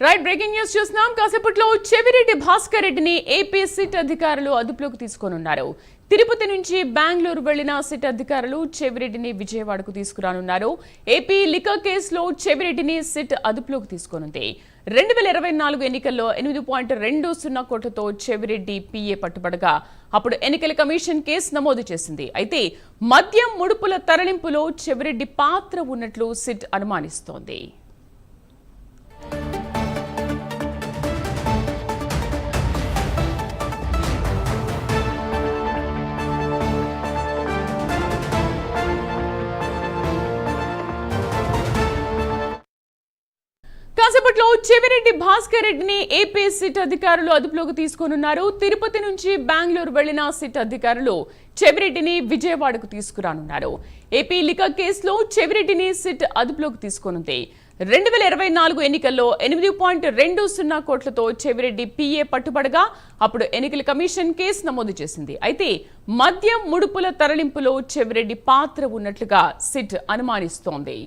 Right breaking news చూస్తున్నాం. కాసేపట్లో చెవిరెడ్డి భాస్కర్ రెడ్డిని ఏపీ సిట్ అధికారులు అదుపులోకి తీసుకోనున్నారు. తిరుపతి నుంచి బెంగళూరు వెళ్లిన సిట్ అధికారులు చెవిరెడ్డిని విజయవాడకు తీసుకురానున్నారు. ఏపీ లిక్కర్ కేసులో చెవిరెడ్డిని సిట్ అదుపులోకి తీసుకోనుంది. 2024 ఎన్నికల్లో 8.20 కోట్లతో చెవిరెడ్డి పిఏ పట్టుబడగా అప్పుడు ఎన్నికల కమిషన్ కేసు నమోదు చేసింది. అయితే మద్యం ముడుపుల తరలింపులో చెవిరెడ్డి పాత్ర ఉన్నట్లు సిట్ అనుమానిస్తోంది. కాసేపట్లో చెవిరెడ్డి భాస్కర్ రెడ్డిని ఏపీ సిట్ అధికారులు అదుపులోకి తీసుకోనున్నారు. తిరుపతి నుంచి బెంగళూరు వెళ్లిన సిట్ అధికారులు చెవిరెడ్డిని విజయవాడకు తీసుకురానున్నారు. ఏపీ లిక్కర్ కేసులో చెవిరెడ్డిని సిట్ అదుపులోకి తీసుకోనుంది. 2024 ఎన్నికల్లో 8.20 కోట్లతో చెవిరెడ్డి పిఏ పట్టుబడగా అప్పుడు ఎన్నికల కమిషన్ కేసు నమోదు చేసింది. అయితే మద్యం ముడుపుల తరలింపులో చెవిరెడ్డి పాత్ర ఉన్నట్లుగా సిట్ అనుమానిస్తోంది.